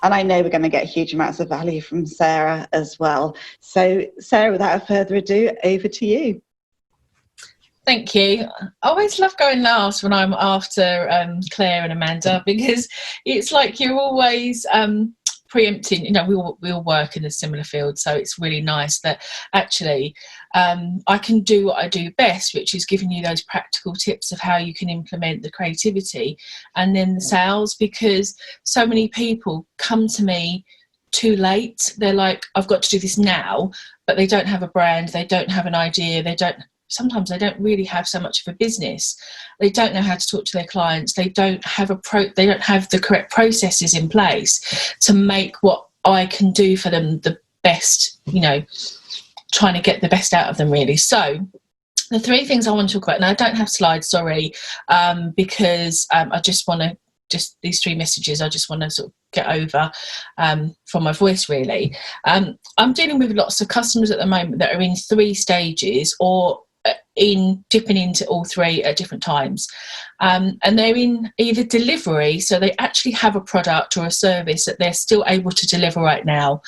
And I know we're going to get huge amounts of value from Sarah as well. So Sarah, without further ado, over to you. Thank you. I always love going last when I'm after Claire and Amanda, because it's like you're always preempting. You know, we all work in a similar field, so it's really nice that actually I can do what I do best, which is giving you those practical tips of how you can implement the creativity and then the sales, because so many people come to me too late. They're like, I've got to do this now, but they don't have a brand, they don't have an idea, sometimes they don't really have so much of a business. They don't know how to talk to their clients. They don't have they don't have the correct processes in place to make what I can do for them the best, you know, trying to get the best out of them, really. So the three things I want to talk about, and I don't have slides, sorry, because I just want to, these three messages I just want to sort of get over from my voice, really. I'm dealing with lots of customers at the moment that are in 3 stages or dipping into all 3 at different times, and they're in either delivery, so they actually have a product or a service that they're still able to deliver right now.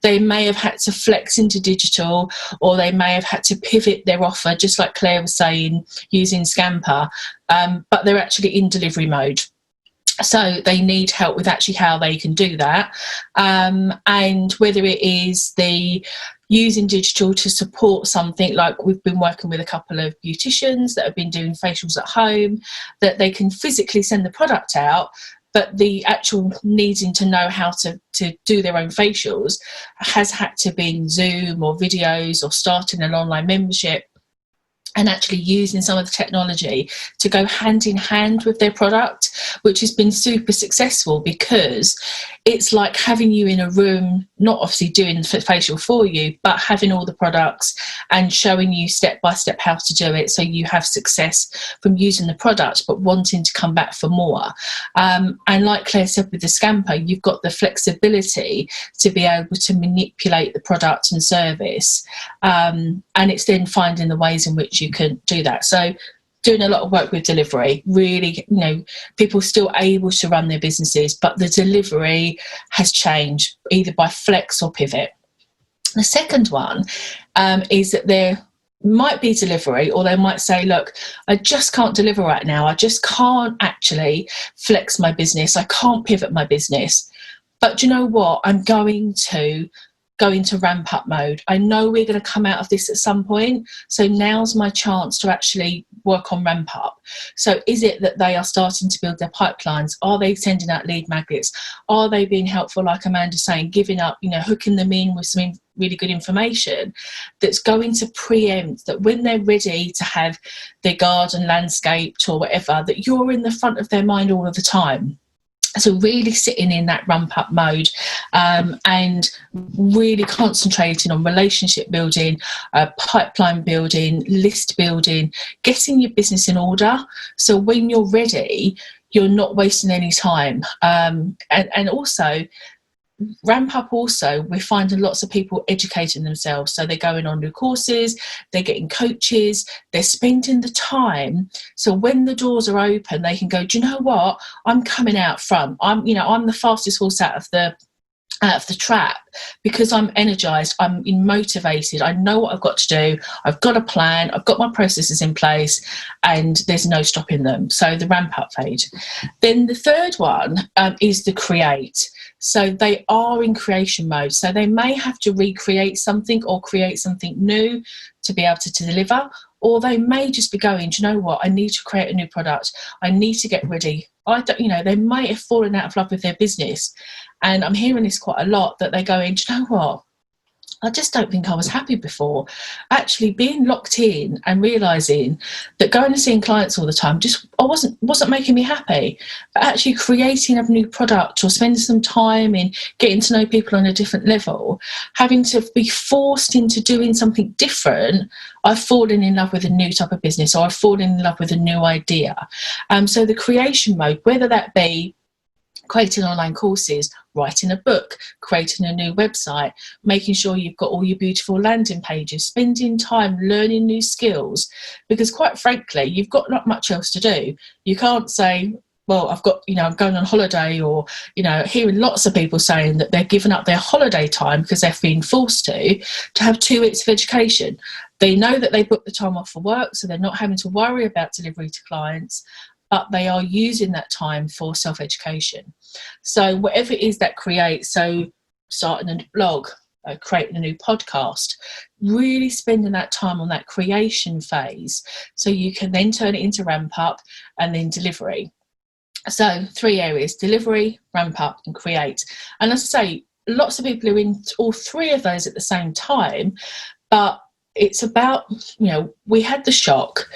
They may have had to flex into digital, or they may have had to pivot their offer, just like Claire was saying, using Scamper, but they're actually in delivery mode. So they need help with actually how they can do that, and whether it is the using digital to support something, like we've been working with a couple of beauticians that have been doing facials at home, that they can physically send the product out, but the actual needing to know how to do their own facials has had to be in Zoom or videos or starting an online membership, and actually using some of the technology to go hand in hand with their product, which has been super successful, because it's like having you in a room, not obviously doing the facial for you, but having all the products and showing you step by step how to do it, so you have success from using the product but wanting to come back for more. And like Claire said with the Scamper, you've got the flexibility to be able to manipulate the product and service, and it's then finding the ways in which you can do that. So doing a lot of work with delivery, really, you know, people still able to run their businesses, but the delivery has changed either by flex or pivot. The second one is that there might be delivery, or they might say, look, I just can't deliver right now. I just can't actually flex my business. I can't pivot my business. But do you know what? I'm going to go into ramp up mode. I know we're going to come out of this at some point, so now's my chance to actually work on ramp up. So is it that they are starting to build their pipelines? Are they sending out lead magnets? Are they being helpful, like Amanda's saying, giving up, you know, hooking them in with some really good information that's going to preempt that when they're ready to have their garden landscaped or whatever, that you're in the front of their mind all of the time. So really sitting in that ramp up mode, and really concentrating on relationship building, pipeline building, list building, getting your business in order. So when you're ready, you're not wasting any time. And also, ramp up also, we're finding lots of people educating themselves. So they're going on new courses, they're getting coaches, they're spending the time. So when the doors are open, they can go, do you know what? I'm coming out front. I'm the fastest horse out of the trap, because I'm energized, I'm motivated, I know what I've got to do, I've got a plan, I've got my processes in place, and there's no stopping them. So the ramp up phase. Then the third one is the create. So they are in creation mode. So they may have to recreate something or create something new to be able to deliver, or they may just be going, do you know what? I need to create a new product. I need to get ready. They might have fallen out of love with their business. And I'm hearing this quite a lot, that they're going, do you know what? I just don't think I was happy before. Actually being locked in and realising that going and seeing clients all the time wasn't making me happy. But actually creating a new product or spending some time in getting to know people on a different level, having to be forced into doing something different, I've fallen in love with a new type of business, or I've fallen in love with a new idea. So the creation mode, whether that be creating online courses, writing a book, creating a new website, making sure you've got all your beautiful landing pages, spending time learning new skills, because quite frankly, you've got not much else to do. You can't say, well, I've got, I'm going on holiday, or, hearing lots of people saying that they're giving up their holiday time because they've been forced to have 2 weeks of education. They know that they booked the time off for work, so they're not having to worry about delivery to clients, but they are using that time for self-education. So whatever it is that creates, so starting a blog, creating a new podcast, really spending that time on that creation phase, so you can then turn it into ramp up and then delivery. So 3 areas: delivery, ramp up and create. And as I say, lots of people are in all 3 of those at the same time, but it's about, we had the shock.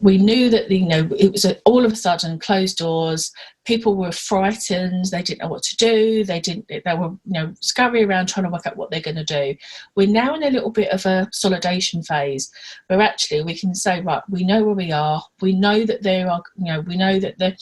We knew that, it was all of a sudden closed doors. People were frightened. They didn't know what to do. They were, scurrying around trying to work out what they're going to do. We're now in a little bit of a consolidation phase where actually we can say, right, we know where we are. We know that we know that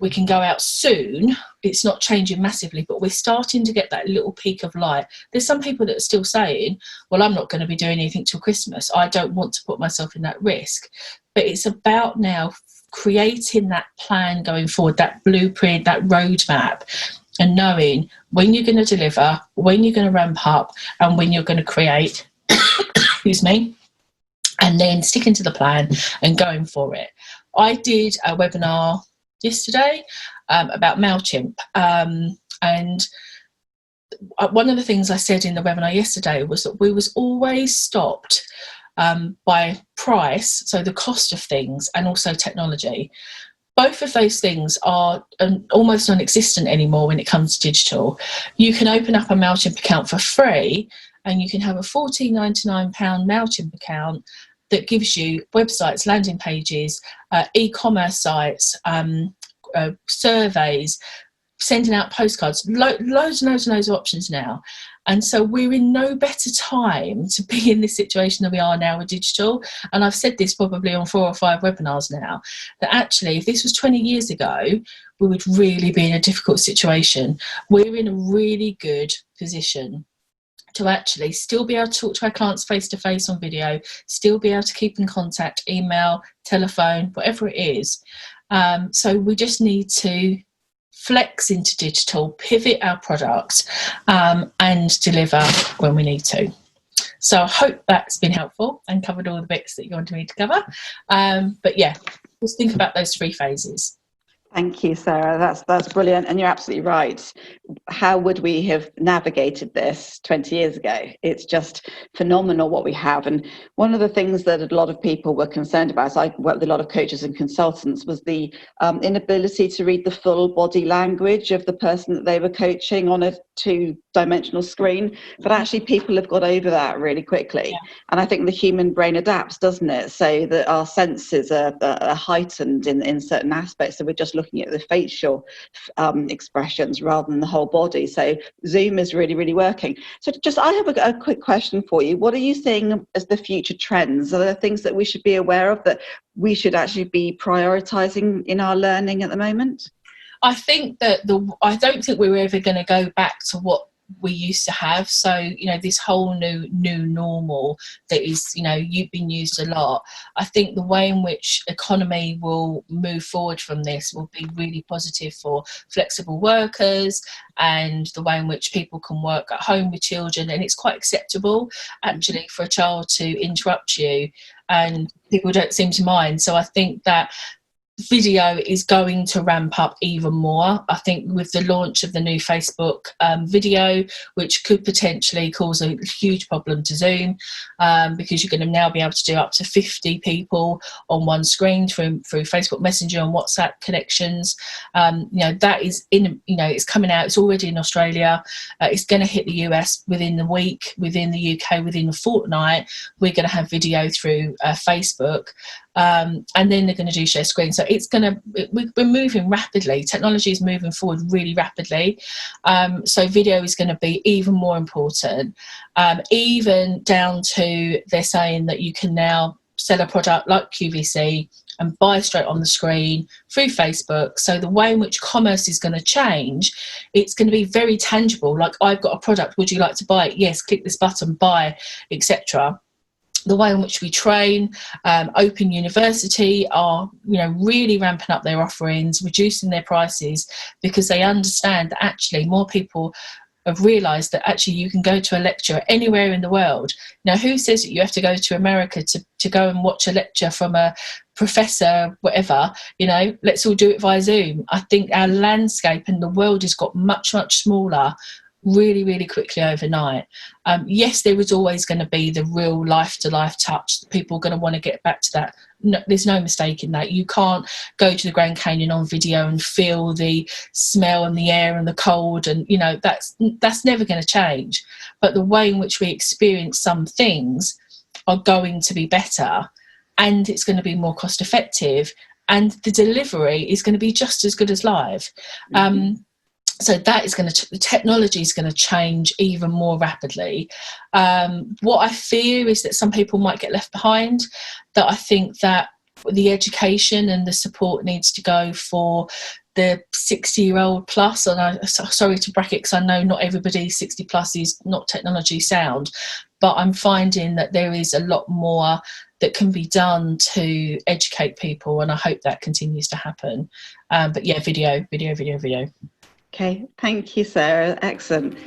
we can go out soon. It's not changing massively, but we're starting to get that little peak of light. There's some people that are still saying, well, I'm not going to be doing anything till Christmas. I don't want to put myself in that risk. But it's about now creating that plan going forward, that blueprint, that roadmap, and knowing when you're going to deliver, when you're going to ramp up, and when you're going to create, excuse me, and then sticking to the plan and going for it. I did a webinar yesterday about MailChimp, and one of the things I said in the webinar yesterday was that we was always stopped by price, so the cost of things, and also technology. Both of those things are almost non-existent anymore when it comes to digital. You can open up a MailChimp account for free, and you can have a £14.99 MailChimp account that gives you websites, landing pages, e-commerce sites, surveys, sending out postcards, loads and loads of options now. And so we're in no better time to be in this situation than we are now with digital. And I've said this probably on 4 or 5 webinars now, that actually if this was 20 years ago, we would really be in a difficult situation. We're in a really good position to actually still be able to talk to our clients face-to-face on video, still be able to keep in contact, email, telephone, whatever it is. So we just need to flex into digital, pivot our product, and deliver when we need to. So I hope that's been helpful and covered all the bits that you wanted me to cover. But yeah, just think about those 3 phases. Thank you, Sarah. That's brilliant. And you're absolutely right. How would we have navigated this 20 years ago? It's just phenomenal what we have. And one of the things that a lot of people were concerned about, so I worked with a lot of coaches and consultants, was the inability to read the full body language of the person that they were coaching on a 2-dimensional screen. But actually people have got over that really quickly. Yeah. And I think the human brain adapts, doesn't it? So that our senses are heightened in certain aspects. So we're just looking at the facial expressions rather than the whole body. So Zoom is really, really working. So I have a quick question for you. What are you seeing as the future trends? Are there things that we should be aware of that we should actually be prioritizing in our learning at the moment? I think that I don't think we're ever going to go back to what we used to have. So, this whole new normal that is, you've been used a lot. I think the way in which economy will move forward from this will be really positive for flexible workers and the way in which people can work at home with children. And it's quite acceptable, actually, for a child to interrupt you, and people don't seem to mind. So I think that video is going to ramp up even more. I think with the launch of the new Facebook video, which could potentially cause a huge problem to Zoom, because you're going to now be able to do up to 50 people on one screen through Facebook Messenger and WhatsApp connections. That is it's coming out. It's already in Australia. It's going to hit the US within the week, within the UK within a fortnight. We're going to have video through Facebook. And then they're going to do share screen. So we're moving rapidly. Technology is moving forward really rapidly. So video is going to be even more important. Even down to, they're saying that you can now sell a product like QVC and buy straight on the screen through Facebook. So the way in which commerce is going to change, it's going to be very tangible. Like, I've got a product, would you like to buy it? Yes, click this button, buy, etc. the way in which we train. Open University are, really ramping up their offerings, reducing their prices, because they understand that actually more people have realised that actually you can go to a lecture anywhere in the world. Now, who says that you have to go to America to go and watch a lecture from a professor, whatever? Let's all do it via Zoom. I think our landscape and the world has got much, much smaller really, really quickly overnight. Yes, there is always going to be the real life-to-life touch. People are going to want to get back to that. No, there's no mistake in that. You can't go to the Grand Canyon on video and feel the smell and the air and the cold, and that's never going to change. But the way in which we experience some things are going to be better, and it's going to be more cost effective, and the delivery is going to be just as good as live. So that is the technology is going to change even more rapidly. What I fear is that some people might get left behind, that I think that the education and the support needs to go for the 60-year-old plus. And I'm sorry to bracket, because I know not everybody 60 plus is not technology sound, but I'm finding that there is a lot more that can be done to educate people, and I hope that continues to happen. But yeah, video. Okay, thank you, Sarah. Excellent.